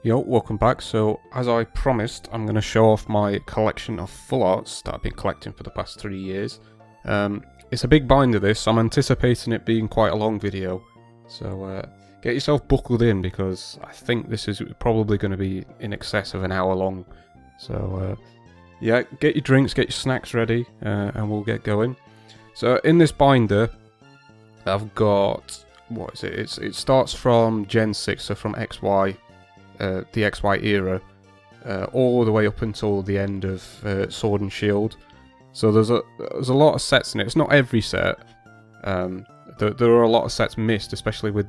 Yo, welcome back. So, as I promised, I'm going to show off my collection of full arts that I've been collecting for the past 3 years. It's a big binder this, so I'm anticipating it being quite a long video. So, get yourself buckled in because I think this is probably going to be in excess of an hour long. So, yeah, get your drinks, get your snacks ready, and we'll get going. So, in this binder, I've got, what is it? It starts from Gen 6, so from XY. The XY era, all the way up until the end of Sword and Shield. So there's a lot of sets in it. It's not every set. There are a lot of sets missed, especially with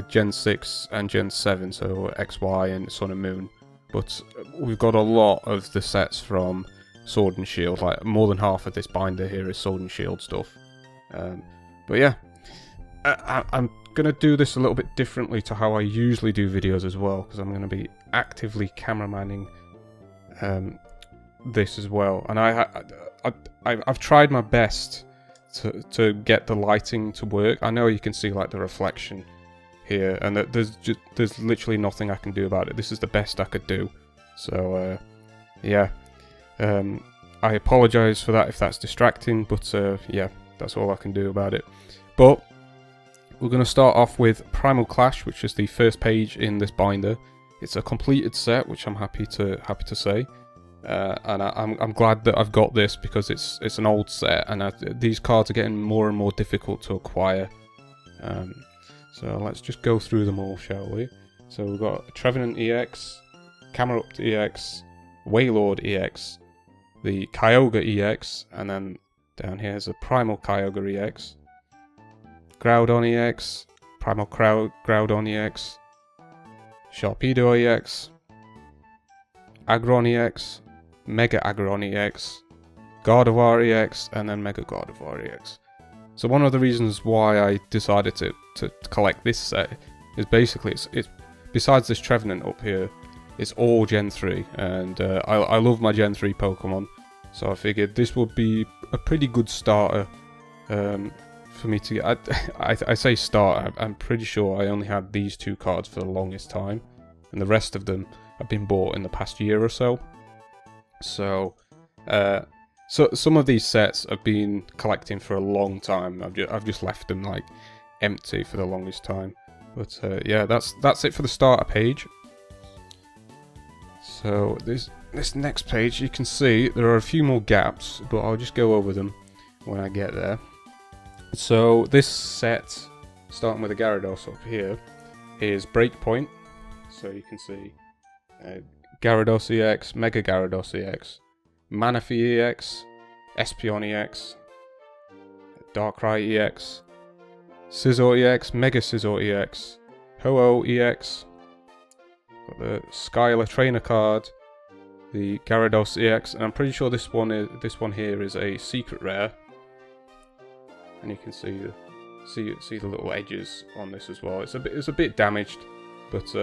Gen 6 and Gen 7, so XY and Sun and Moon. But we've got a lot of the sets from Sword and Shield. Like more than half of this binder here is Sword and Shield stuff. But yeah, I'm gonna do this a little bit differently to how I usually do videos as well, because I'm gonna be actively cameramanning this as well. And I've tried my best to get the lighting to work. I know you can see like the reflection here, and that there's literally nothing I can do about it. This is the best I could do. So yeah, I apologize for that if that's distracting, but yeah, that's all I can do about it. But we're going to start off with Primal Clash, which is the first page in this binder. It's a completed set, which I'm happy to say, and I'm glad that I've got this because it's an old set, and these cards are getting more and more difficult to acquire. So let's just go through them all, shall we? So we've got Trevenant EX, Camerupt EX, Waylord EX, the Kyogre EX, and then down here is a Primal Kyogre EX. Groudon EX, Primal Groudon EX, Sharpedo EX, Aggron EX, Mega Aggron EX, Gardevoir EX, and then Mega Gardevoir EX. So one of the reasons why I decided to collect this set is basically it's besides this Trevenant up here, it's all Gen 3, and I love my Gen 3 Pokemon, so I figured this would be a pretty good starter. For me to get, I say start, I'm pretty sure I only had these two cards for the longest time, and the rest of them have been bought in the past year or so. So some of these sets I've been collecting for a long time. I've just left them like empty for the longest time. But yeah, that's it for the starter page. So this next page, you can see there are a few more gaps, but I'll just go over them when I get there. So this set, starting with the Gyarados up here, is Breakpoint. So you can see Gyarados EX, Mega Gyarados EX, Manaphy EX, Espeon EX, Darkrai EX, Scizor EX, Mega Scizor EX, Ho-Oh EX, got the Skylar Trainer card, the Gyarados EX, and I'm pretty sure this one here is a secret rare. And you can see the little edges on this as well. It's a bit damaged, but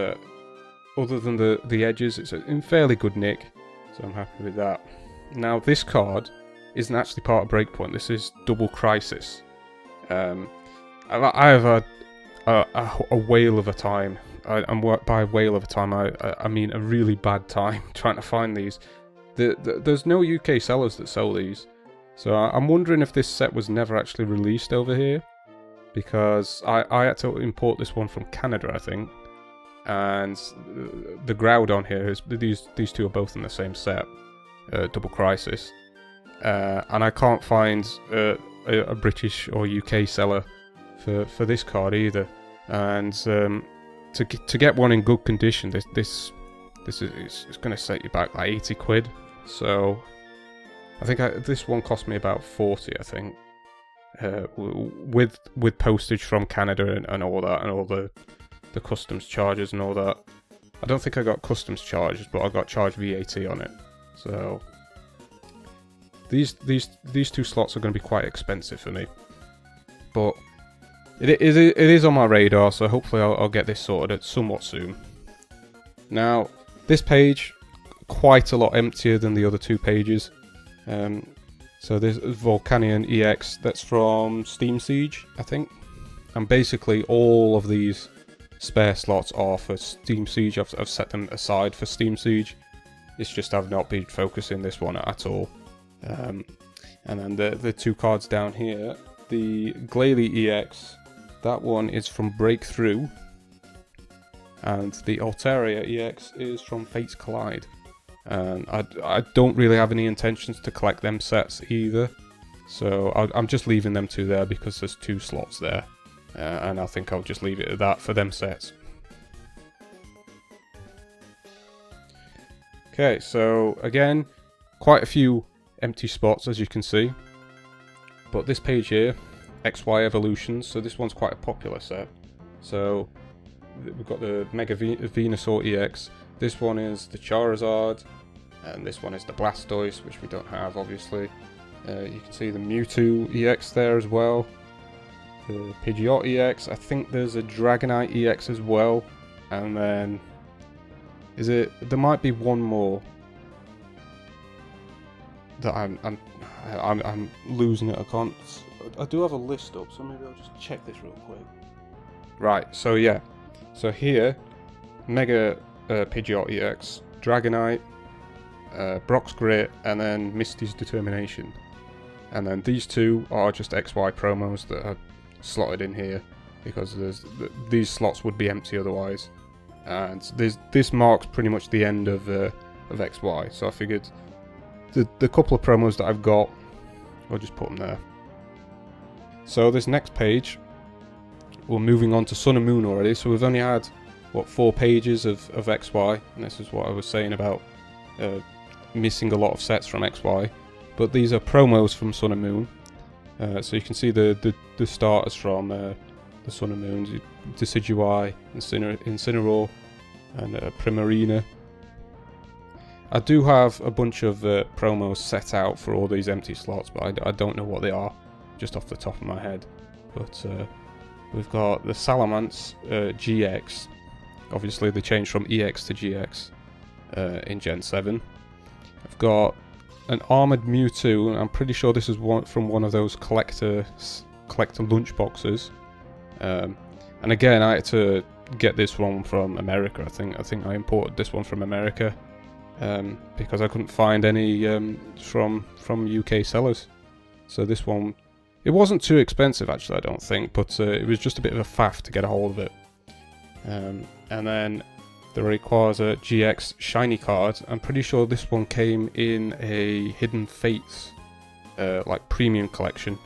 other than the edges, it's in fairly good nick, so I'm happy with that. Now this card isn't actually part of Breakpoint. This is Double Crisis. I have had a whale of a time. And by whale of a time, I mean a really bad time trying to find these. There's no UK sellers that sell these. So I'm wondering if this set was never actually released over here, because I had to import this one from Canada, I think, and the Groudon here is these two are both in the same set, Double Crisis, and I can't find a British or UK seller for this card either, and to get one in good condition, this is going to set you back like 80 quid, so. I think this one cost me about 40, I think, with postage from Canada and all that, and all the customs charges and all that. I don't think I got customs charges, but I got charged VAT on it. So these two slots are going to be quite expensive for me, but it is on my radar. So hopefully I'll get this sorted somewhat soon. Now this page, quite a lot emptier than the other two pages. So there's Volcanion EX, that's from Steam Siege, I think. And basically all of these spare slots are for Steam Siege. I've set them aside for Steam Siege. It's just I've not been focusing this one at all. And then the 2 cards down here, the Glalie EX, that one is from Breakthrough, and the Altaria EX is from Fates Collide. And I don't really have any intentions to collect them sets either, so I'm just leaving them 2 there because there's 2 slots there, and I think I'll just leave it at that for them sets. Okay, so again, quite a few empty spots as you can see, but this page here, XY Evolutions, so this one's quite a popular set. So we've got the Mega Venusaur EX, this one is the Charizard, and this one is the Blastoise, which we don't have obviously. You can see the Mewtwo EX there as well, the Pidgeot EX, I think there's a Dragonite EX as well, and then there might be one more that I'm losing it. I do have a list up, so maybe I'll just check this real quick. Right, so yeah, so here, Mega Pidgeot EX, Dragonite, Brock's Grit, and then Misty's Determination. And then these 2 are just XY promos that are slotted in here because these slots would be empty otherwise. And this marks pretty much the end of XY, so I figured the couple of promos that I've got, I'll just put them there. So this next page, we're moving on to Sun and Moon already, so we've only had, what, 4 pages of XY, and this is what I was saying about missing a lot of sets from XY, but these are promos from Sun and Moon, so you can see the starters from the Sun and Moons, Decidueye, Incineroar, and Primarina. I do have a bunch of promos set out for all these empty slots, but I don't know what they are, just off the top of my head. But we've got the Salamence GX, obviously they changed from EX to GX in Gen 7. I've got an Armoured Mewtwo, and I'm pretty sure this is from one of those collector lunch boxes. And again, I had to get this one from America. I think I imported this one from America because I couldn't find any from UK sellers. So this one, it wasn't too expensive actually, I don't think, but it was just a bit of a faff to get a hold of it. And then the Rayquaza GX shiny card. I'm pretty sure this one came in a Hidden Fates like premium collection.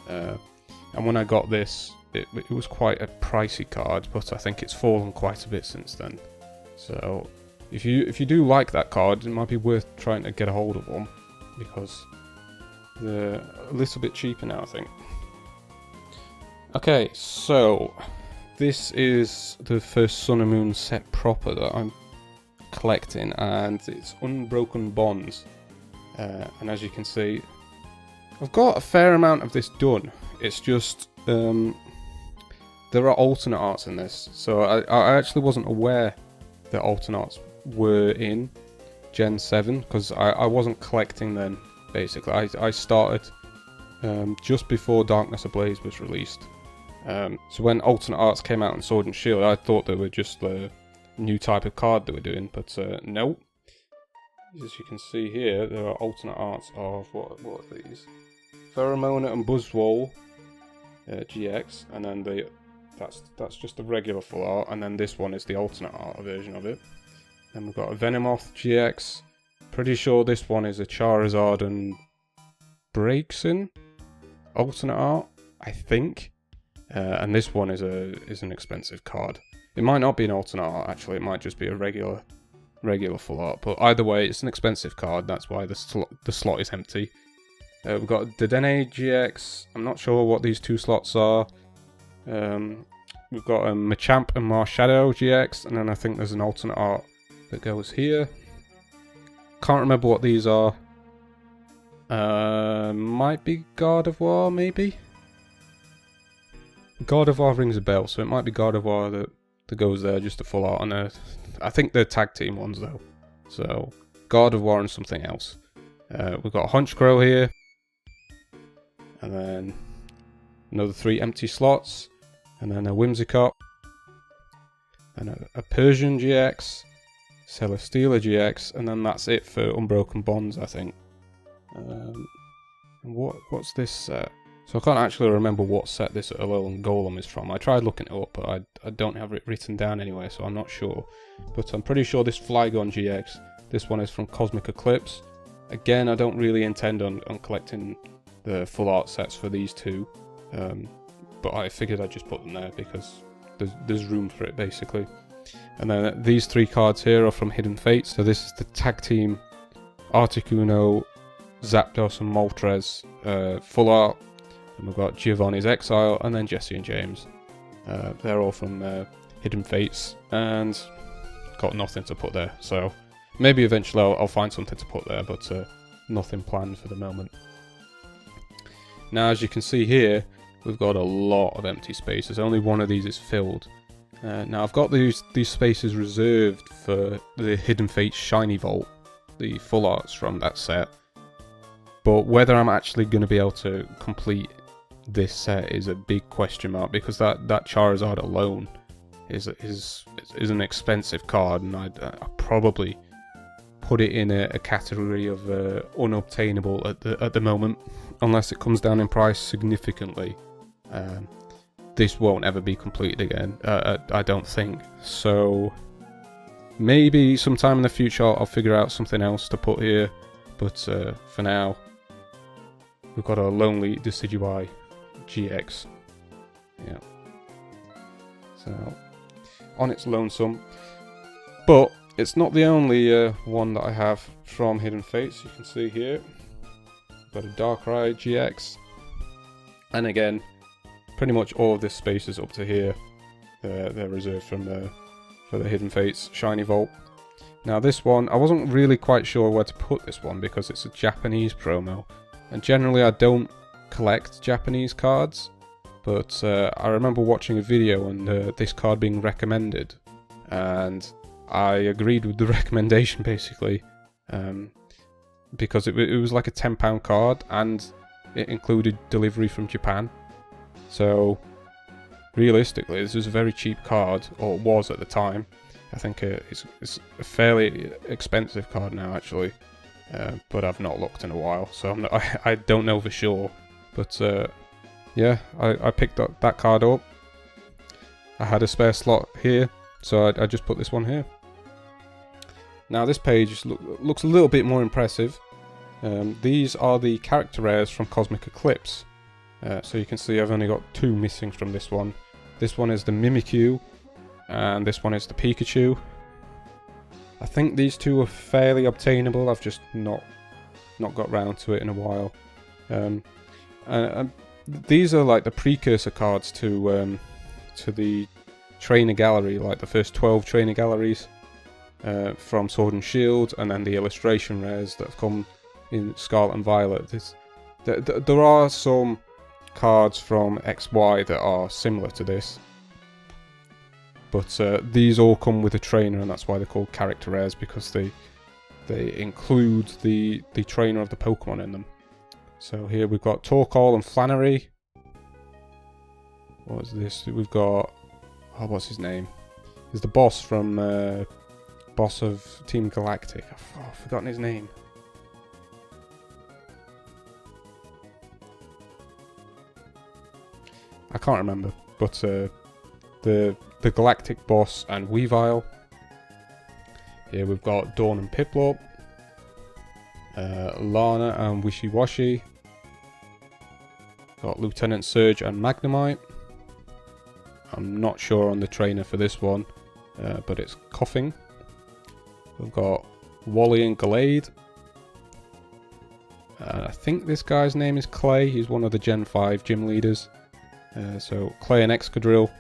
And when I got this, it was quite a pricey card, but I think it's fallen quite a bit since then. So if you do like that card, it might be worth trying to get a hold of one, because they're a little bit cheaper now, I think. Okay, so this is the first Sun and Moon set proper that I'm collecting, and it's Unbroken Bonds. And as you can see, I've got a fair amount of this done. It's just there are alternate arts in this, so I actually wasn't aware that alternate arts were in Gen 7 because I wasn't collecting then. Basically, I started just before Darkness Ablaze was released. So when alternate arts came out in Sword and Shield, I thought they were just the new type of card they were doing, but no. As you can see here, there are alternate arts of what are these? Pheromona and Buzzwole GX, and then that's just the regular full art, and then this one is the alternate art version of it. Then we've got a Venomoth GX. Pretty sure this one is a Charizard and Braixen alternate art, I think. And this one is an expensive card. It might not be an alternate art actually. It might just be a regular full art. But either way, it's an expensive card. That's why the slot is empty. We've got Dedenne GX. I'm not sure what these two slots are. We've got a Machamp and Marshadow GX, and then I think there's an alternate art that goes here. Can't remember what these are. Might be Gardevoir, maybe? Gardevoir rings a bell, so it might be Gardevoir that goes there, just a full art on Earth. I think they're tag team ones though. So, Gardevoir and something else. We've got a Honchkrow here. And then another 3 empty slots. And then a Whimsicott. and a Persian GX, Celesteela GX, and then that's it for Unbroken Bonds, I think. And what's this set? So I can't actually remember what set this Alolan Golem is from. I tried looking it up, but I don't have it written down anywhere, so I'm not sure. But I'm pretty sure this Flygon GX, this one is from Cosmic Eclipse. Again, I don't really intend on collecting the full art sets for these two, but I figured I'd just put them there because there's room for it, basically. And then these 3 cards here are from Hidden Fates. So this is the tag team Articuno, Zapdos and Moltres full art. And we've got Giovanni's Exile, and then Jesse and James. They're all from Hidden Fates, and got nothing to put there. So maybe eventually I'll find something to put there, but nothing planned for the moment. Now, as you can see here, we've got a lot of empty spaces. Only one of these is filled. Now I've got these spaces reserved for the Hidden Fates Shiny Vault, the full arts from that set. But whether I'm actually going to be able to complete this set is a big question mark, because that Charizard alone is an expensive card, and I'd probably put it in a category of unobtainable at the moment, unless it comes down in price significantly. This won't ever be completed again, I don't think. So maybe sometime in the future I'll figure out something else to put here, but for now we've got a Lonely Decidueye GX. Yeah. So on its lonesome. But it's not the only one that I have from Hidden Fates. You can see here, got a Darkrai GX. And again, pretty much all of this space is up to here. They're reserved from for the Hidden Fates Shiny Vault. Now this one, I wasn't really quite sure where to put this one because it's a Japanese promo. And generally I don't collect Japanese cards, but I remember watching a video and this card being recommended, and I agreed with the recommendation basically, because it was like a £10 card and it included delivery from Japan. So realistically this is a very cheap card, or it was at the time. I think it's a fairly expensive card now actually, but I've not looked in a while, so I don't know for sure. But yeah, I picked up that card up. I had a spare slot here, so I just put this one here. Now this page looks a little bit more impressive. These are the character rares from Cosmic Eclipse. So you can see I've only got 2 missing from this one. This one is the Mimikyu, and this one is the Pikachu. I think these 2 are fairly obtainable. I've just not got round to it in a while. These are like the precursor cards to the Trainer Gallery, like the first 12 Trainer Galleries from Sword and Shield, and then the illustration rares that have come in Scarlet and Violet. There are some cards from XY that are similar to this, but these all come with a trainer, and that's why they're called character rares, because they include the trainer of the Pokemon in them. So here we've got Torkoal and Flannery. What is this? We've got, oh, what's his name? He's the boss from boss of Team Galactic. I've forgotten his name. I can't remember, but the Galactic boss and Weavile. Here we've got Dawn and Piplup, Lana and Wishy Washy. Got Lieutenant Surge and Magnemite. I'm not sure on the trainer for this one, but it's Coughing. We've got Wally and Gallade. I think this guy's name is Clay. He's one of the Gen 5 gym leaders. So Clay and Excadrill.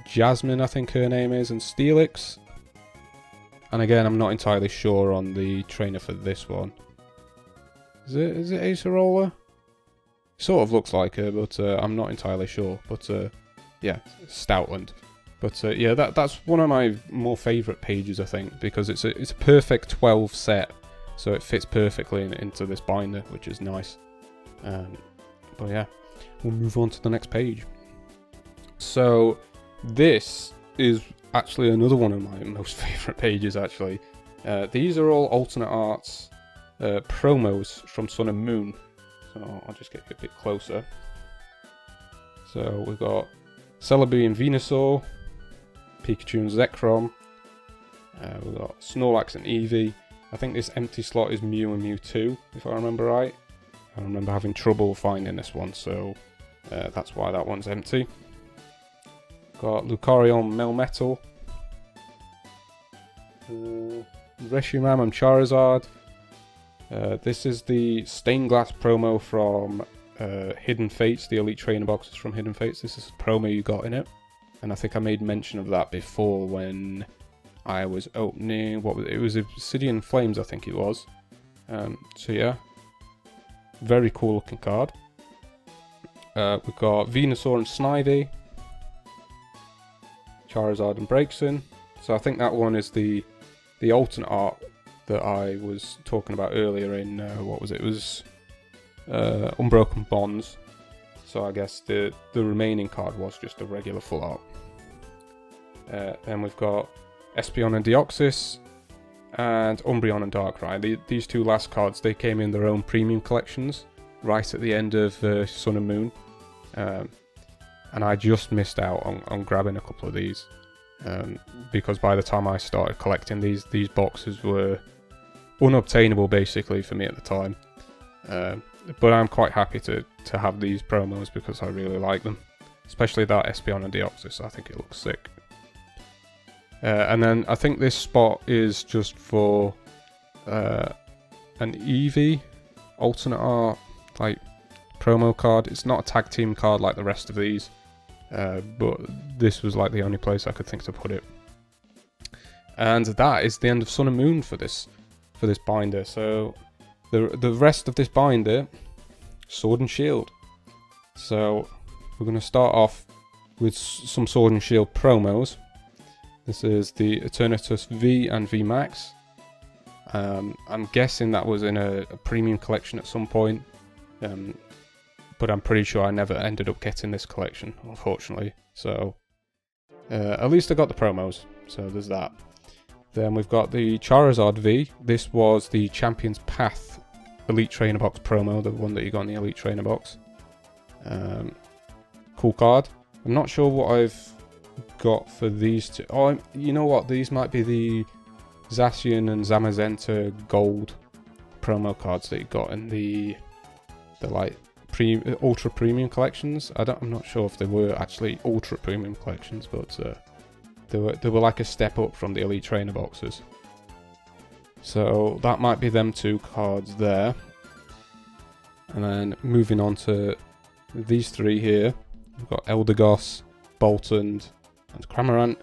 Jasmine, I think her name is, and Steelix. And again, I'm not entirely sure on the trainer for this one. Is it Acerola? Sort of looks like her, but I'm not entirely sure. But yeah, Stoutland. But yeah, that's one of my more favourite pages, I think, because it's a perfect 12 set, so it fits perfectly into this binder, which is nice. But yeah, we'll move on to the next page. So This is actually another one of my most favourite pages, actually. These are all alternate arts promos from Sun and Moon. So I'll just get you a bit closer. So we've got Celebi and Venusaur, Pikachu and Zekrom. We've got Snorlax and Eevee. I think this empty slot is Mew and Mewtwo, if I remember right. I remember having trouble finding this one, so that's why that one's empty. Got Lucario and Melmetal. Reshiram and Charizard. This is the Stained Glass promo from Hidden Fates, the Elite Trainer boxes from Hidden Fates. This is the promo you got in it. And I think I made mention of that before when I was opening, it was Obsidian Flames, I think it was. So yeah, very cool looking card. We've got Venusaur and Snivy, Charizard and Braixen. So I think that one is the alternate art that I was talking about earlier in, what was it? It was Unbroken Bonds. So I guess the remaining card was just a regular full art. Then we've got Espeon and Deoxys, and Umbreon and Darkrai. These two last cards, they came in their own premium collections right at the end of Sun and Moon. And I just missed out on grabbing a couple of these. Because by the time I started collecting, these boxes were unobtainable basically for me at the time. But I'm quite happy to have these promos because I really like them. Especially that Espeon and Deoxys, I think it looks sick. And then I think this spot is just for an Eevee alternate art like promo card. It's not a tag team card like the rest of these, but this was like the only place I could think to put it. And that is the end of Sun and Moon for this binder. So the rest of this binder, Sword and Shield. So we're going to start off with some Sword and Shield promos. This is the Eternatus V and Vmax. I'm guessing that was in a premium collection at some point, but I'm pretty sure I never ended up getting this collection, unfortunately. So at least I got the promos, so there's that. Then we've got the Charizard V. This was the Champion's Path Elite Trainer Box promo, the one that you got in the Elite Trainer Box. Cool card. I'm not sure what I've got for these two. Oh, you know what? These might be the Zacian and Zamazenta gold promo cards that you got in the like ultra premium collections. I'm not sure if they were actually ultra premium collections, but they were like a step up from the Elite Trainer boxes. So that might be them two cards there. And then moving on to these three here, we've got Eldegoss, Boltund, and Cramorant.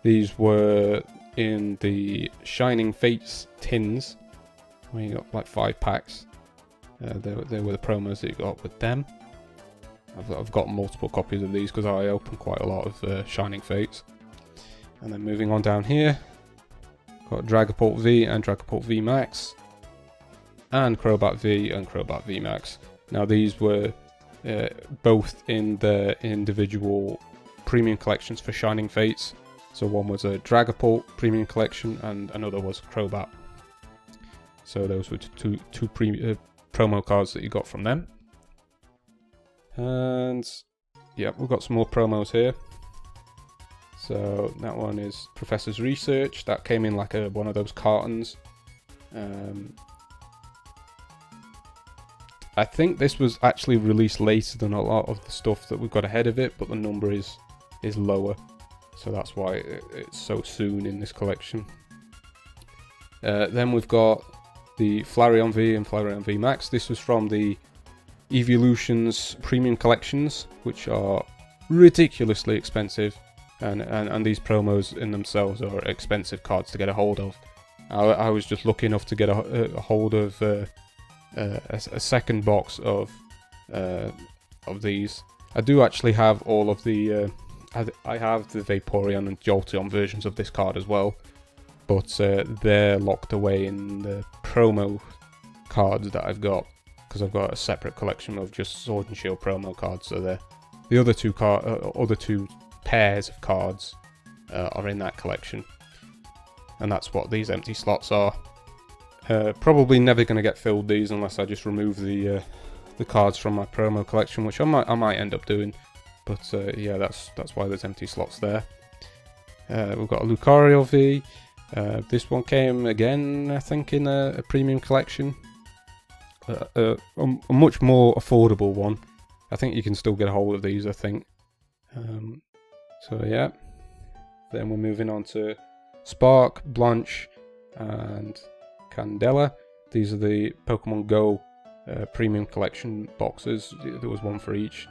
These were in the Shining Fates tins, where you got like 5 packs. They were the promos that you got with them. I've got multiple copies of these because I open quite a lot of Shining Fates. And then moving on down here, got Dragapult V and Dragapult VMAX, and Crobat V and Crobat VMAX. Now these were both in the individual premium collections for Shining Fates. So one was a Dragapult premium collection and another was Crobat. So those were two promo cards that you got from them. And yeah, we've got some more promos here. So that one is Professor's Research. That came in like one of those cartons. I think this was actually released later than a lot of the stuff that we've got ahead of it, but the number is lower. So that's why it's so soon in this collection. Then we've got the Flareon V and Flareon V Max. This was from the Evolutions premium collections, which are ridiculously expensive. And these promos in themselves are expensive cards to get a hold of. I was just lucky enough to get a hold of a second box of these. I do actually have all of the I have the Vaporeon and Jolteon versions of this card as well, but they're locked away in the promo cards that I've got, because I've got a separate collection of just Sword and Shield promo cards. So the other two pairs of cards are in that collection, and that's what these empty slots are. Probably never going to get filled these unless I just remove the cards from my promo collection, which I might end up doing. But yeah, that's why there's empty slots there. We've got a Lucario V. This one came again, I think, in a premium collection. A much more affordable one. I think you can still get a hold of these, I think. So yeah. Then we're moving on to Spark, Blanche, and Candela. These are the Pokemon Go premium collection boxes. There was one for each.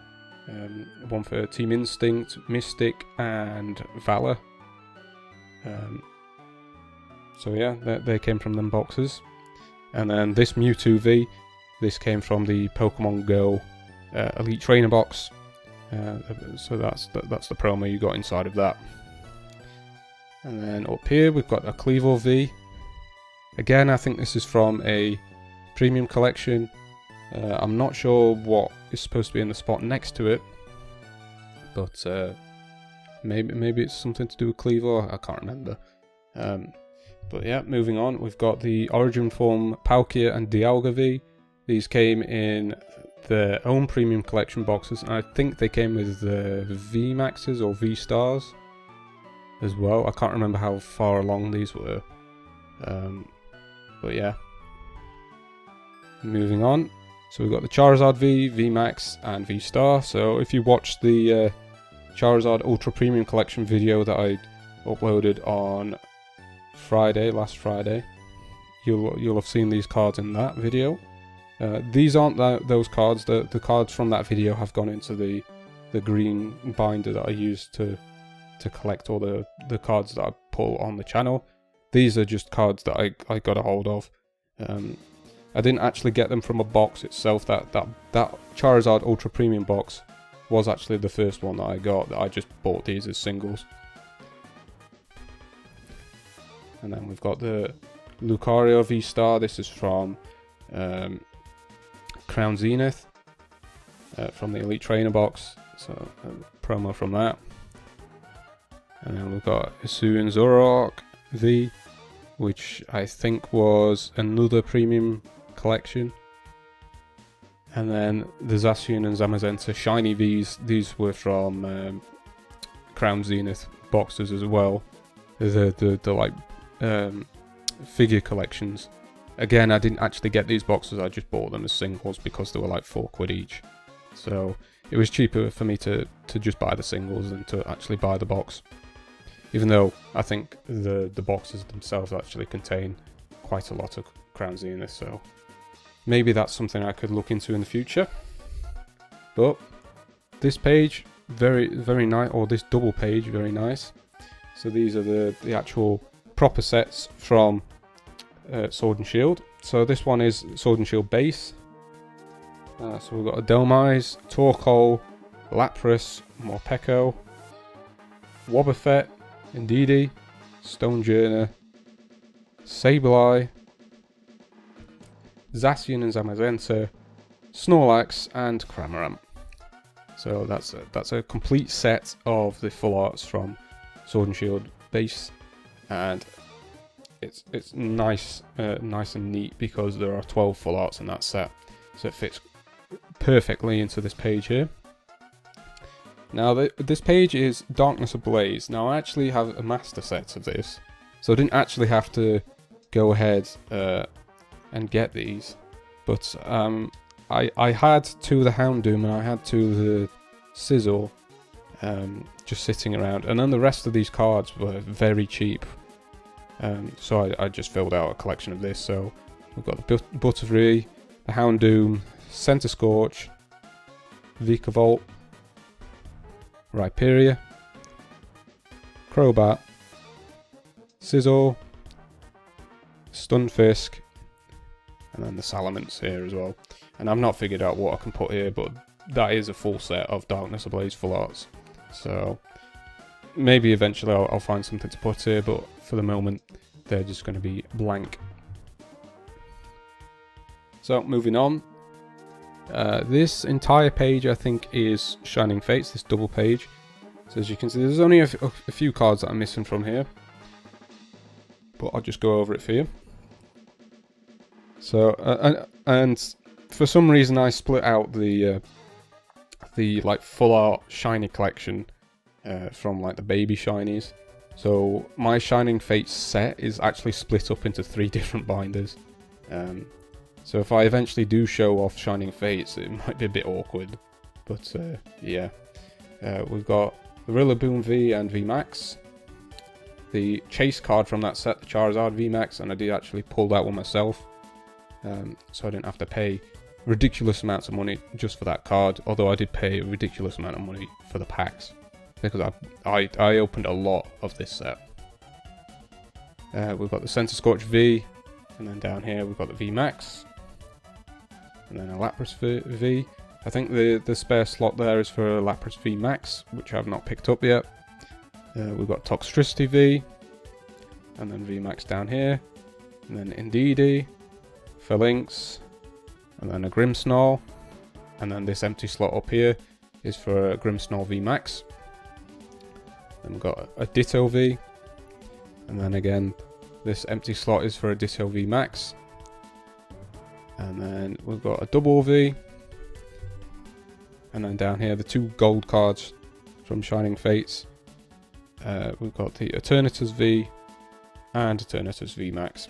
One for Team Instinct, Mystic, and Valor. So yeah, they came from them boxes. And then this Mewtwo V, this came from the Pokemon Go Elite Trainer box. So that's the promo you got inside of that. And then up here we've got a Cleaver V. Again, I think this is from a premium collection. I'm not sure what is supposed to be in the spot next to it, but maybe it's something to do with Cleaver. I can't remember. But yeah, moving on, we've got the Origin Form Palkia and Dialga V. These came in their own premium collection boxes, and I think they came with the Vmaxes or Vstars as well. I can't remember how far along these were. But yeah. Moving on. So we've got the Charizard V, Vmax, and V-Star. So if you watched the Charizard Ultra Premium Collection video that I uploaded on last Friday, you'll have seen these cards in that video. These aren't those cards. The cards from that video have gone into the green binder that I used to collect all the cards that I pull on the channel. These are just cards that I got a hold of. I didn't actually get them from a box itself. That Charizard Ultra Premium box was actually the first one that I got. I just bought these as singles. And then we've got the Lucario V-Star. This is from Crown Zenith, from the Elite Trainer box. So a promo from that. And then we've got Hisuian Zoroark V, which I think was another premium collection. And then the Zacian and Zamazenta Shiny Vs, these were from Crown Zenith boxes as well. The like figure collections. Again, I didn't actually get these boxes, I just bought them as singles because they were like £4 each. So it was cheaper for me to just buy the singles than to actually buy the box. Even though I think the boxes themselves actually contain quite a lot of Crown Zenith, so maybe that's something I could look into in the future. But this page, very nice, or this double page, very nice. So these are the actual proper sets from Sword and Shield. So this one is Sword and Shield base. So we've got a Dhelmise, Torkoal, Lapras, Morpeko, Wobbuffet, Indeedee, Stonejourner, Sableye, Zacian and Zamazenta, Snorlax, and Cramorant. So that's a complete set of the full arts from Sword and Shield base, and it's nice and neat because there are 12 full arts in that set, so it fits perfectly into this page here. Now this page is Darkness Ablaze. Now I actually have a master set of this, so I didn't actually have to go ahead and get these, but I had two of the Houndoom and I had two of the Sizzle just sitting around, and then the rest of these cards were very cheap, so I just filled out a collection of this. So we've got the Butterfree, the Houndoom, Centiskorch, Vikavolt, Rhyperior, Crobat, Sizzle, Stunfisk, and then the Salamence here as well. And I've not figured out what I can put here, but that is a full set of Darkness Ablaze full arts. So maybe eventually I'll find something to put here, but for the moment they're just going to be blank. So moving on. This entire page I think is Shining Fates, this double page. So as you can see, there's only a few cards that I'm missing from here, but I'll just go over it for you. So and for some reason I split out the like full art shiny collection from like the baby shinies. So my Shining Fates set is actually split up into 3 different binders. So if I eventually do show off Shining Fates, it might be a bit awkward. But yeah, we've got the Rillaboom V and Vmax. The chase card from that set, the Charizard Vmax, and I did actually pull that one myself. So I didn't have to pay ridiculous amounts of money just for that card, although I did pay a ridiculous amount of money for the packs, because I opened a lot of this set. We've got the Center Scorch V, and then down here we've got the Vmax, and then a Lapras V. I think the spare slot there is for a Lapras Vmax, which I have not picked up yet. We've got Toxtricity V, and then Vmax down here, and then Indeedee, Phalanx, and then a Grimmsnarl, and then this empty slot up here is for a Grimmsnarl Vmax. Then we've got a Ditto V, and then again this empty slot is for a Ditto Vmax, and then we've got a Double V, and then down here the 2 gold cards from Shining Fates. We've got the Eternatus V and Eternatus Vmax.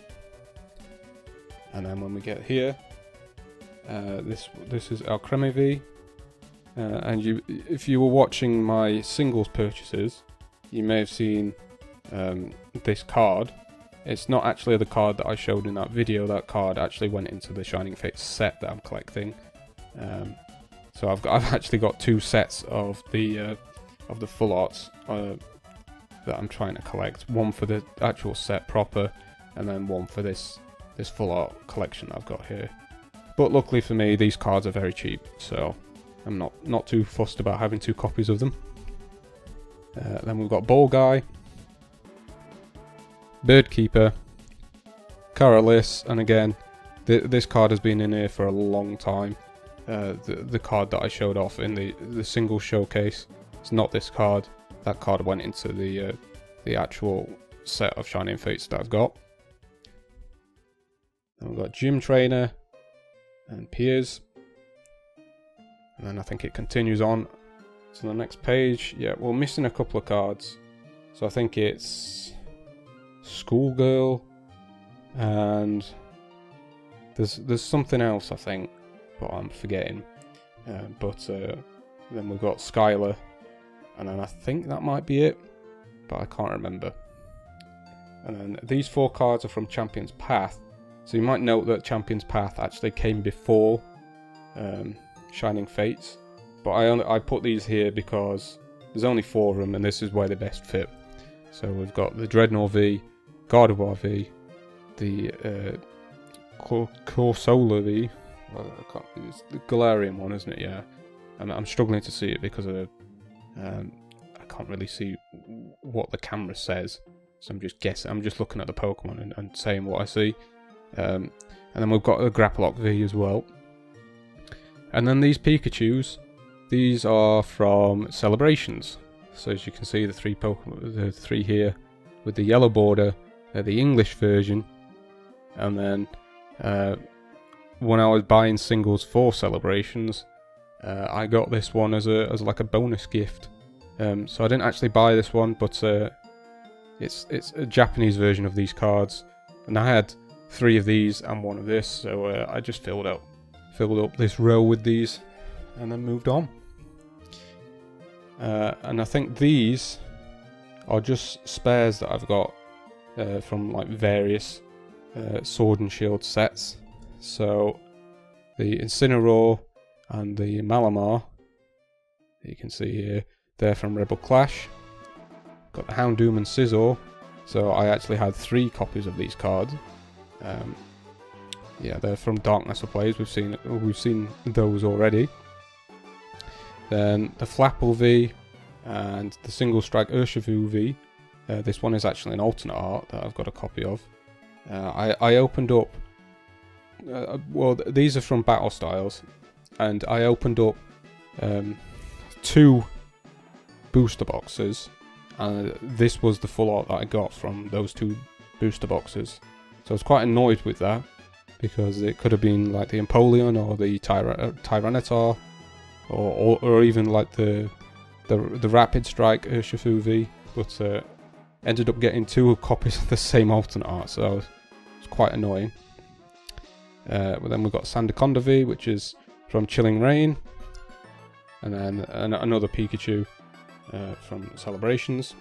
And then when we get here, this is Alcremie V, and if you were watching my singles purchases, you may have seen this card. It's not actually the card that I showed in that video. That card actually went into the Shining Fates set that I'm collecting. So I've actually got 2 sets of the full arts that I'm trying to collect. One for the actual set proper, and then one for this full art collection I've got here. But luckily for me, these cards are very cheap, so I'm not too fussed about having 2 copies of them. Then we've got Ball Guy, Birdkeeper, Caralis, and again, this card has been in here for a long time. The card that I showed off in the single showcase, it's not this card. That card went into the actual set of Shining Fates that I've got. Then we've got Gym Trainer and Piers, and then I think it continues on to the next page. Yeah, we're missing a couple of cards, so I think it's Schoolgirl, and there's something else I think, but I'm forgetting. Then we've got Skylar, and then I think that might be it, but I can't remember. And then these 4 cards are from Champion's Path. So you might note that Champion's Path actually came before Shining Fates, but I put these here because there's only 4 of them, and this is where they best fit. So we've got the Dreadnought V, Gardevoir V, the Corsola V. It's the Galarian one, isn't it? Yeah. And I'm struggling to see it because of I can't really see what the camera says, so I'm just guessing. I'm just looking at the Pokemon and saying what I see. And then we've got a Grapplock V as well. And then these Pikachus, these are from Celebrations. So as you can see, the 3 Pokemon, the 3 here with the yellow border, they're the English version. And then when I was buying singles for Celebrations, I got this one as like a bonus gift. So I didn't actually buy this one, but it's a Japanese version of these cards, and I had 3 of these and 1 of this, so I just filled up this row with these, and then moved on. And I think these are just spares that I've got from like various Sword and Shield sets. So the Incineroar and the Malamar, you can see here, they're from Rebel Clash. Got the Houndoom and Scizor, so I actually had 3 copies of these cards. Yeah, they're from Darkness Ablaze. We've seen those already. Then the Flapple V and the Single Strike Urshifu V. This one is actually an alternate art that I've got a copy of. I opened up. Well, these are from Battle Styles, and I opened up 2 booster boxes, and this was the full art that I got from those 2 booster boxes. So I was quite annoyed with that, because it could have been like the Empoleon or the Tyranitar, or even like the Rapid Strike Urshifu V, but ended up getting 2 copies of the same alternate art, so it's quite annoying. But then we've got Sandaconda V, which is from Chilling Reign, and then another Pikachu from Celebrations.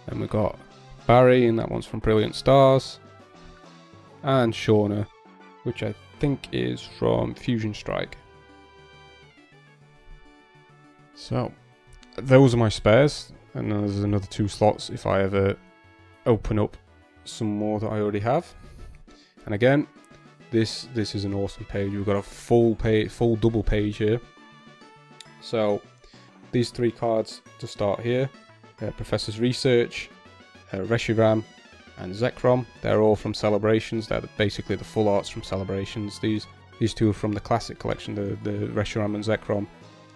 Then we've got Barry, and that one's from Brilliant Stars, and Shauna, which I think is from Fusion Strike. So those are my spares, and then there's another 2 slots if I ever open up some more that I already have. And again, this is an awesome page. We've got a full double page here. So these 3 cards to start here, Professor's Research, Reshiram, and Zekrom. They're all from Celebrations. They're basically the full arts from Celebrations. These 2 are from the classic collection, the Reshiram and Zekrom,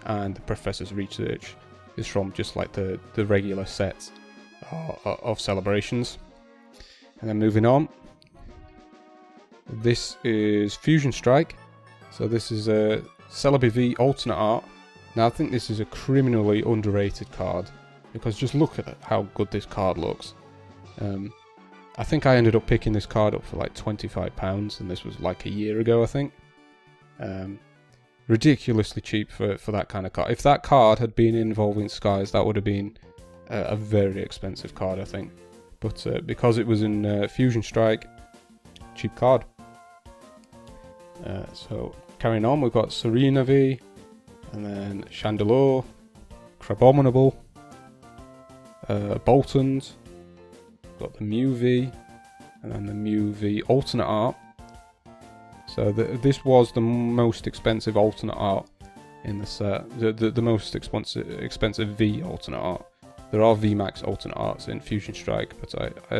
and the Professor's Research is from just like the regular set of Celebrations. And then moving on, this is Fusion Strike. So this is a Celebi V alternate art. Now I think this is a criminally underrated card, because just look at how good this card looks. I think I ended up picking this card up for like £25, and this was like a year ago, I think. Ridiculously cheap for that kind of card. If that card had been in Evolving Skies, that would have been a very expensive card, I think. But because it was in Fusion Strike, cheap card. So carrying on, we've got Serena V, and then Chandelure, Crabominable, Boltons, got the Mew V, and then the Mew V alternate art. So this was the most expensive alternate art in the set, the most expensive V alternate art. There are Vmax alternate arts in Fusion Strike, but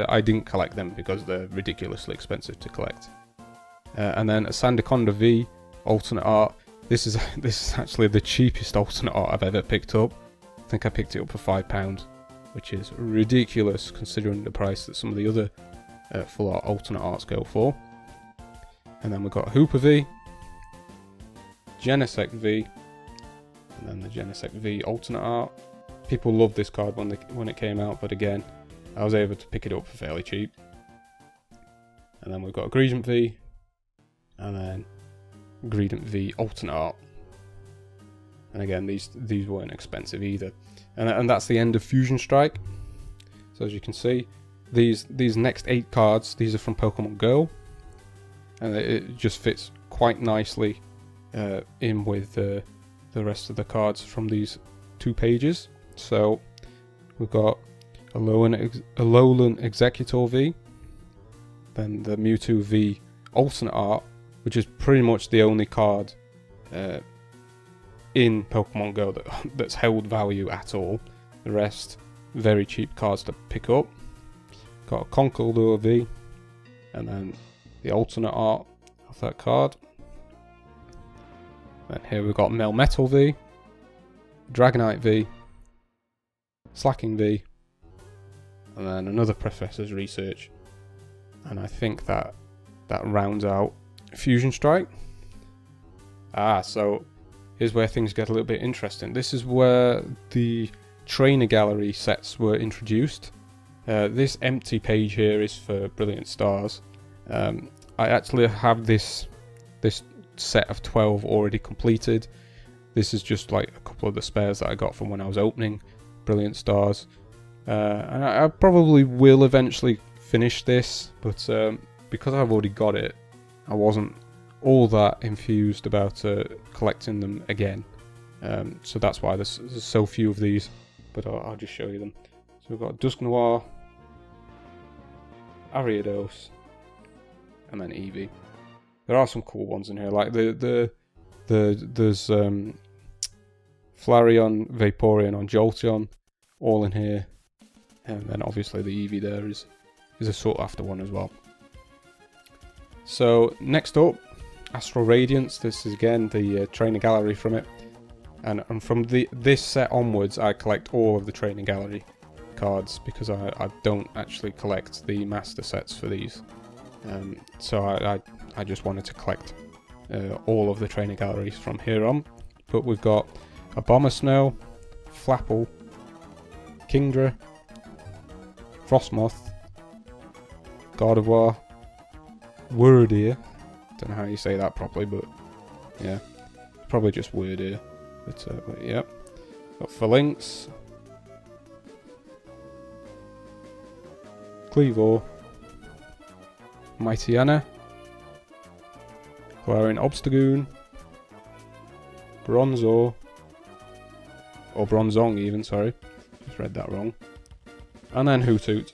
I didn't collect them because they're ridiculously expensive to collect. And then a Sandaconda V alternate art. This is actually the cheapest alternate art I've ever picked up. I think I picked it up for £5, which is ridiculous considering the price that some of the other full art alternate arts go for. And then we've got Hooper V, Genesect V, and then the Genesect V alternate art. People loved this card when it came out, but again, I was able to pick it up for fairly cheap. And then we've got a Greedent V, and then Greedent V alternate art. And again, these weren't expensive either. And that's the end of Fusion Strike. So as you can see, these next 8 cards, these are from Pokemon Go, and it just fits quite nicely in with the rest of the cards from these 2 pages. So we've got Alolan Executor V, then the Mewtwo V alternate art, which is pretty much the only card in Pokemon Go that's held value at all. The rest, very cheap cards to pick up. Got a Conkeldurr V, and then the alternate art of that card. Then here we've got Melmetal V, Dragonite V, Slacking V, and then another Professor's Research. And I think that rounds out Fusion Strike. So here's where things get a little bit interesting. This is where the Trainer Gallery sets were introduced. This empty page here is for Brilliant Stars. I actually have this set of 12 already completed. This is just like a couple of the spares that I got from when I was opening Brilliant Stars. And I probably will eventually finish this, but because I've already got it, I wasn't all that enthused about collecting them again. So that's why there's so few of these, but I'll just show you them. So we've got Dusknoir, Ariados, and then Eevee. There are some cool ones in here, like there's Flareon, Vaporeon, and Jolteon, all in here, and then obviously the Eevee there is a sought after one as well. So next up, Astral Radiance. This is again the Trainer Gallery from it. And from this set onwards, I collect all of the Trainer Gallery cards, because I don't actually collect the master sets for these. So I just wanted to collect all of the Trainer Galleries from here on. But we've got a Bomber Snow, Flapple, Kingdra, Frostmoth, Gardevoir, Wyrdeer. Don't know how you say that properly, but yeah, probably just Wyrdeer. But yeah, got Phalanx, Cleavor, Mightyena, Galarian Obstagoon, Bronzor, or Bronzong even, sorry, just read that wrong, and then Hoothoot.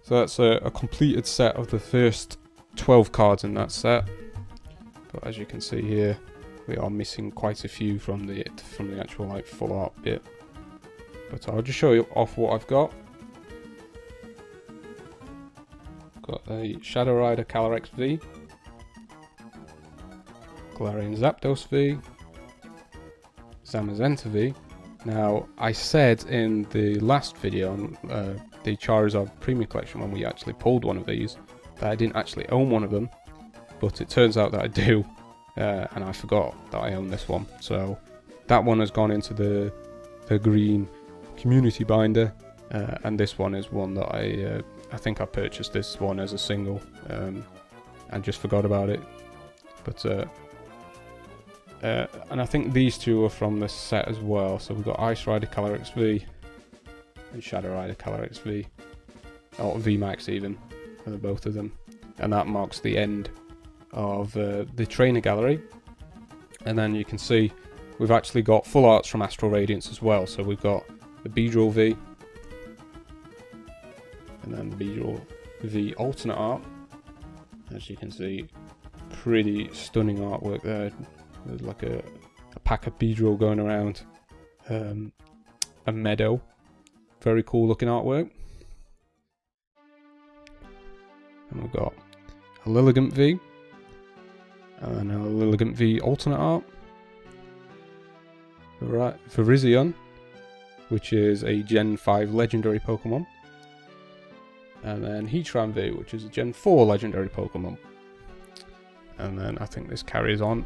So that's a completed set of the first 12 cards in that set. But as you can see here, we are missing quite a few from the actual like full art bit. But I'll just show you off what I've got. Got a Shadow Rider Calyrex V, Galarian Zapdos V, Zamazenta V. Now, I said in the last video on the Charizard Premium Collection, when we actually pulled one of these, that I didn't actually own one of them, but it turns out that I do, and I forgot that I own this one. So that one has gone into the green community binder, and this one is one that I think I purchased this one as a single, and just forgot about it. But and I think these two are from this set as well. So we've got Ice Rider Calyrex V and Shadow Rider Calyrex V, or Vmax even, for the both of them. And that marks the end of the Trainer Gallery. And then you can see we've actually got full arts from Astral Radiance as well. So we've got the Beedrill V, and then the Beedrill V alternate art. As you can see, pretty stunning artwork there. There's like a pack of Beedrill going around a meadow. Very cool looking artwork. And we've got a Lilligant V, and a Lilligant V alternate art. Right, Virizion, which is a Gen 5 legendary Pokemon. And then Heatran V, which is a Gen 4 legendary Pokemon. And then I think this carries on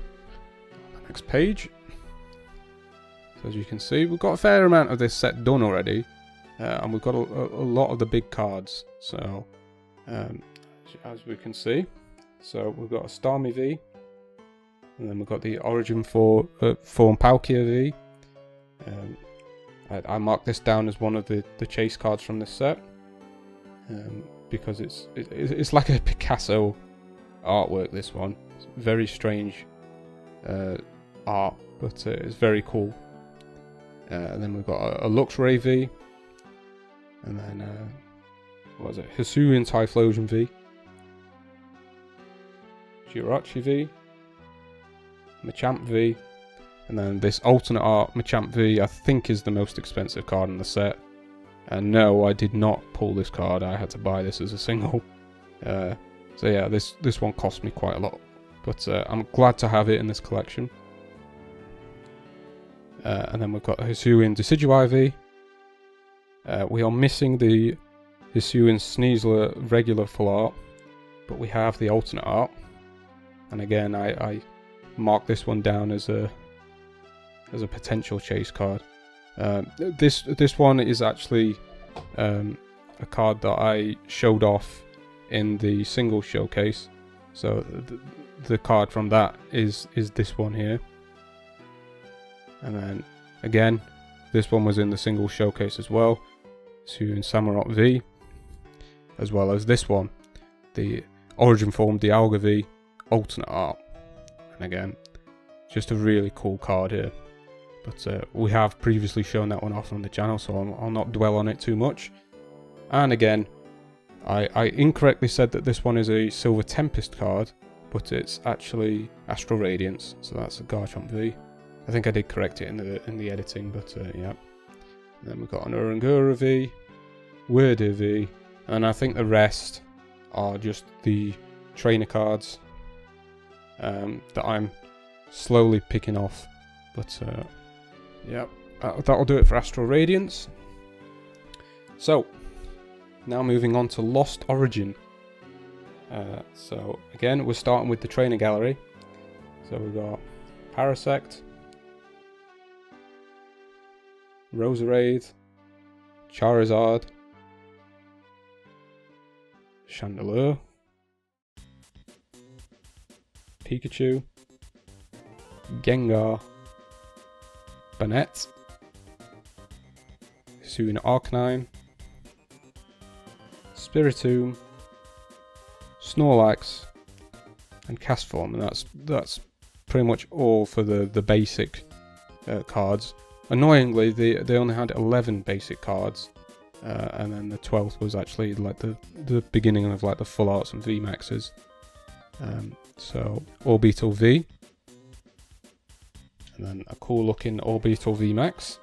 the next page. So as you can see, we've got a fair amount of this set done already. And we've got a lot of the big cards. So, as we can see, so we've got a Starmie V, and then we've got the Origin Form Palkia V. I marked this down as one of the chase cards from this set, because it's like a Picasso artwork. This one, it's very strange art, but it's very cool. And then we've got a Luxray V, and then what was it? Hisuian Typhlosion V, Jirachi V, Machamp V, and then this alternate art Machamp V I think is the most expensive card in the set. And no, I did not pull this card, I had to buy this as a single. So yeah, this one cost me quite a lot, but I'm glad to have it in this collection. And then we've got a Hisuian Decidueye V. We are missing the Hisuian Sneasler regular full art, but we have the alternate art. And again, I mark this one down as a potential chase card. This one is actually a card that I showed off in the single showcase. So the card from that is this one here. And then again, this one was in the single showcase as well. Hisuian Samurott V, as well as this one, the Origin Form Dialga V alternate art. And again, just a really cool card here. But we have previously shown that one off on the channel, so I'll not dwell on it too much. And again, I incorrectly said that this one is a Silver Tempest card, but it's actually Astral Radiance, so that's a Garchomp V. I think I did correct it in the editing, but yeah. And then we've got an Orangura V, Wyrdeer V, and I think the rest are just the trainer cards that I'm slowly picking off But yeah, that'll do it for Astral Radiance. So now moving on to Lost Origin. So again, we're starting with the Trainer Gallery. So we've got Parasect, Roserade, Charizard, Chandelure, Pikachu, Gengar, Banette, Hisuian Arcanine, Spiritomb, Snorlax, and Castform, and that's pretty much all for the basic cards. Annoyingly, they only had 11 basic cards, and then the 12th was actually like the beginning of like the full arts and Vmaxes. So Orbital V, and then a cool looking Orbital Vmax,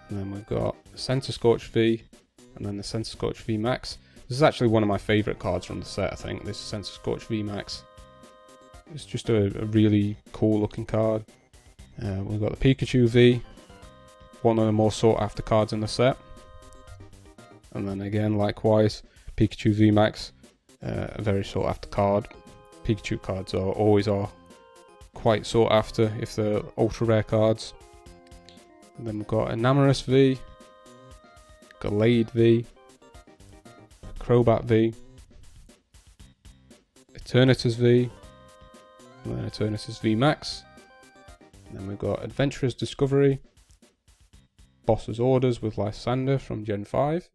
and then we've got the Centiskorch V, and then the Centiskorch Vmax. This is actually one of my favourite cards from the set, I think, this Centiskorch Vmax. It's just a really cool looking card. We've got the Pikachu V, one of the more sought after cards in the set. And then again, likewise, Pikachu Vmax, a very sought after card. Pikachu cards always are quite sought after if they're ultra rare cards. And then we've got Enamorus V, Gallade V, Crobat V, Eternatus V, and then Eternatus VMAX. And then we've got Adventurer's Discovery, Boss's Orders with Lysander from Gen 5.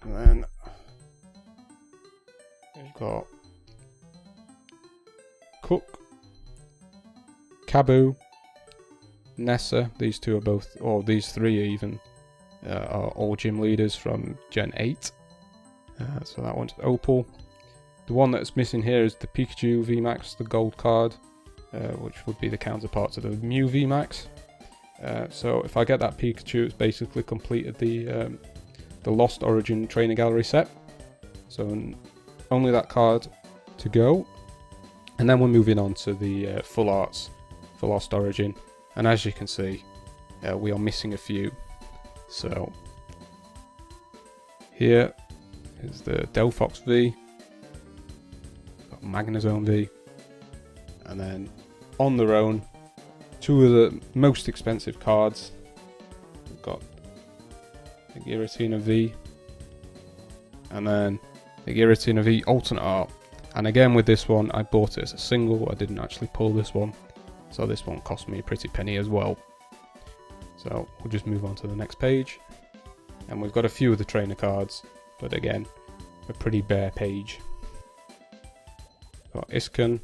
And then we've got Cook, Kabu, Nessa. These two are both, or these three even, are all gym leaders from Gen 8. So that one's Opal. The one that's missing here is the Pikachu VMAX, the gold card, which would be the counterpart to the Mew VMAX. So if I get that Pikachu, it's basically completed the Lost Origin Trainer Gallery set. So only that card to go. And then we're moving on to the full arts for Lost Origin. And as you can see, we are missing a few. So here is the Delphox V, got Magnezone V, and then on their own, two of the most expensive cards. We've got the Giratina V, and then the Giratina V alternate art. And again with this one, I bought it as a single, I didn't actually pull this one, so this one cost me a pretty penny as well. So we'll just move on to the next page. And we've got a few of the trainer cards, but again, a pretty bare page. Got Iskan,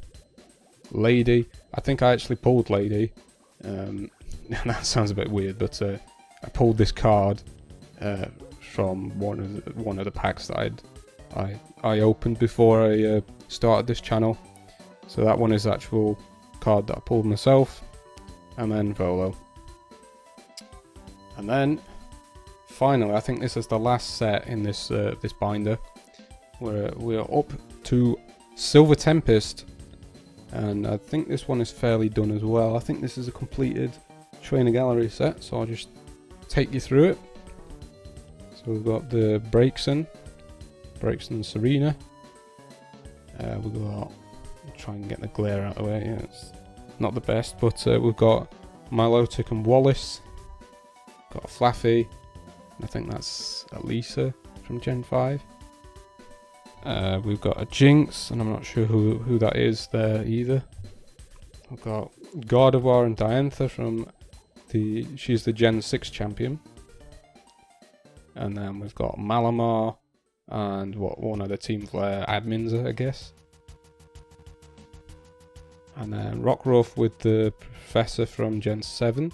Lady. I think I actually pulled Lady. That sounds a bit weird, but I pulled this card from one of the packs that I opened before I started this channel. So that one is the actual card that I pulled myself. And then Volo. And then, finally, I think this is the last set in this this binder. We're up to Silver Tempest, and I think this one is fairly done as well. I think this is a completed Trainer Gallery set, so I'll just take you through it. So we've got the Braixen Serena. We've got, try and get the glare out of the way. Yeah, it's not the best, but we've got Milotic and Wallace. Got a Flaffy, and I think that's Elisa from Gen 5. We've got a Jinx, and I'm not sure who that is there either. We've got Gardevoir and Diantha from she's the Gen 6 champion. And then we've got Malamar and one of the Team Flare admins, I guess. And then Rockruff with the Professor from Gen 7.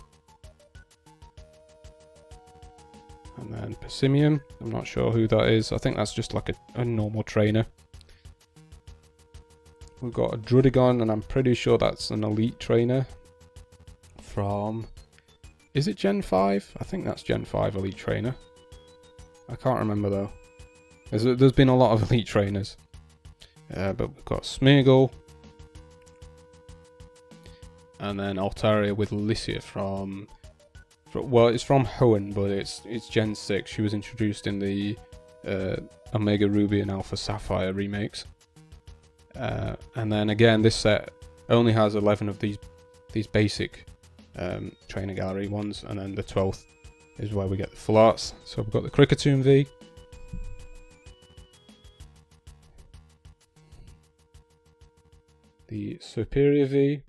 And then Passimium, I'm not sure who that is. I think that's just like a normal trainer. We've got a Drudigon, and I'm pretty sure that's an elite trainer from... Is it Gen 5? I think that's Gen 5 elite trainer. I can't remember though. There's been a lot of elite trainers. But we've got Smeargle, and then Altaria with Lycia from well, it's from Hoenn, but it's Gen 6. She was introduced in the Omega Ruby and Alpha Sapphire remakes. And then again, this set only has 11 of these basic Trainer Gallery ones, and then the 12th is where we get the full arts. So we've got the Kricketune V, the Superior V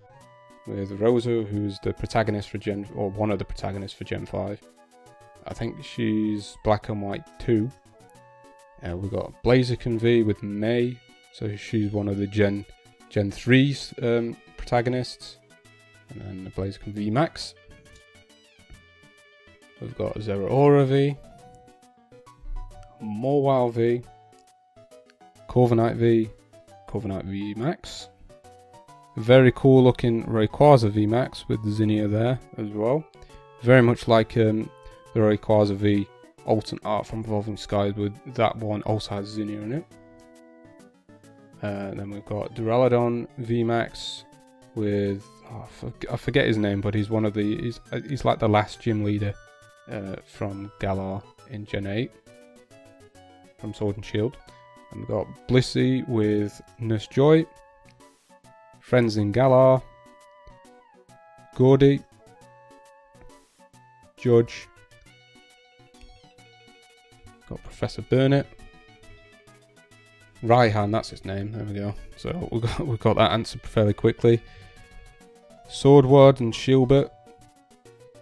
with Rosa, who's the protagonist for one of the protagonists for Gen 5. I think she's Black and White 2. We've got Blaziken V with May, so she's one of the Gen 3's protagonists. And then the Blaziken Vmax. We've got Zeraora V, Mawile V, Corviknight V, Corviknight Vmax. Very cool looking Rayquaza Vmax with Zinnia there as well. Very much like the Rayquaza V alternate art from Evolving Skies, with that one also has Zinnia in it. Then we've got Duraludon Vmax with I forget his name, but he's one of the he's like the last gym leader from Galar in Gen 8 from Sword and Shield. And we've got Blissey with Nurse Joy, Friends in Galar, Gordy, Judge, got Professor Burnett, Raihan, that's his name, there we go. So we got that answered fairly quickly. Swordward and Shieldbert,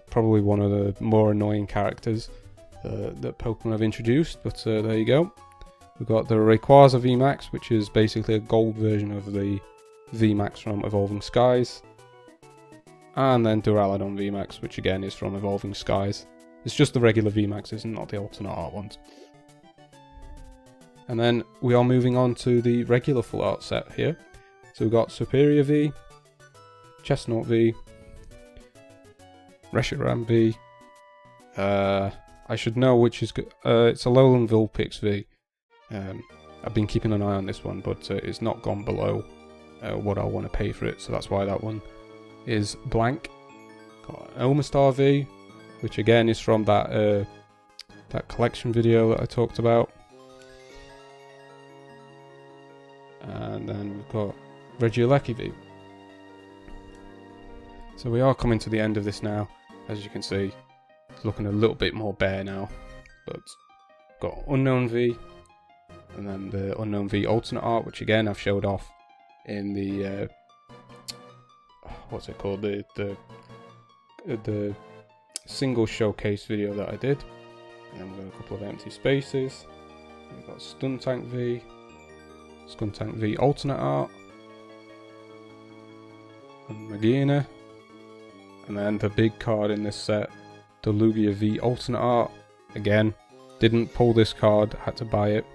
probably one of the more annoying characters that Pokemon have introduced, but there you go. We've got the Rayquaza VMAX, which is basically a gold version of the VMAX from Evolving Skies. And then Duraludon VMAX, which again is from Evolving Skies. It's just the regular VMAXs and not the alternate art ones. And then we are moving on to the regular full art set here. So we've got Superior V, Chestnut V, Reshiram V. I should know which is good. It's a Alolan Vulpix V. I've been keeping an eye on this one, but it's not gone below what I want to pay for it, so that's why that one is blank. Got an Omastar V, which again is from that collection video that I talked about. And then we've got Regieleki V. So we are coming to the end of this now. As you can see, it's looking a little bit more bare now. But got Unknown V, and then the Unknown V alternate art, which again I've showed off in the what's it called, the single showcase video that I did. And then we've got a couple of empty spaces. We've got Stuntank V, Skuntank V alternate art, and Magina. And then the big card in this set, the Lugia V alternate art. Again, didn't pull this card, had to buy it.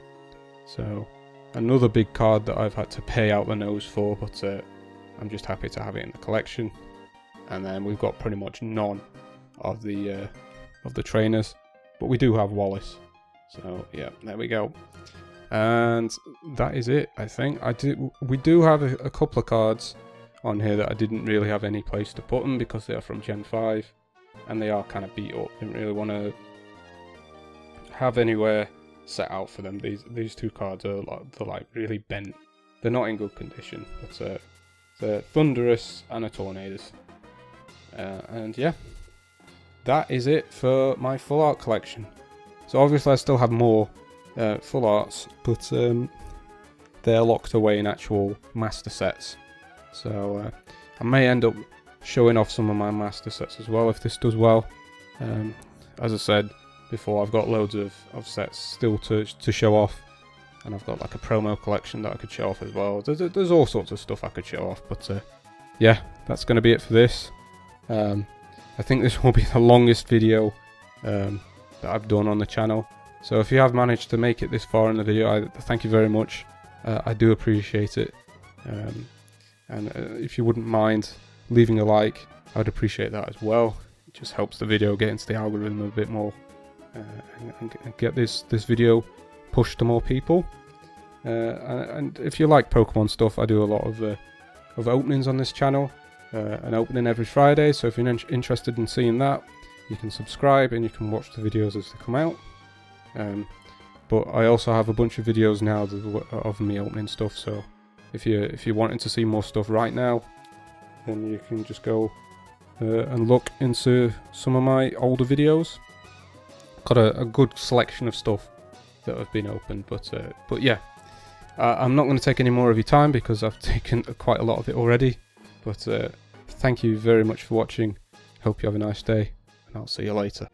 So another big card that I've had to pay out the nose for, but I'm just happy to have it in the collection. And then we've got pretty much none of the trainers, but we do have Wallace. So yeah, there we go. And that is it, I think. We do have a couple of cards on here that I didn't really have any place to put them because they are from Gen 5 and they are kind of beat up. Didn't really want to have anywhere set out for them. These two cards are like really bent. They're not in good condition, but they're Thundurus and a Tornadus. And yeah, that is it for my full art collection. So obviously I still have more full arts, but they're locked away in actual master sets. So I may end up showing off some of my master sets as well if this does well. As I said before, I've got loads of sets still to show off, and I've got like a promo collection that I could show off as well. There's all sorts of stuff I could show off, but yeah, that's going to be it for this. I think this will be the longest video that I've done on the channel. So if you have managed to make it this far in the video, I thank you very much. I do appreciate it. And if you wouldn't mind leaving a like, I would appreciate that as well. It just helps the video get into the algorithm a bit more and get this video pushed to more people. And if you like Pokemon stuff, I do a lot of openings on this channel. an opening every Friday, so if you're interested in seeing that, you can subscribe and you can watch the videos as they come out. But I also have a bunch of videos now of me opening stuff, so if you're wanting to see more stuff right now, then you can just go and look into some of my older videos. Got a good selection of stuff that have been opened, but yeah, I'm not going to take any more of your time because I've taken quite a lot of it already. But thank you very much for watching. Hope you have a nice day, and I'll see you later.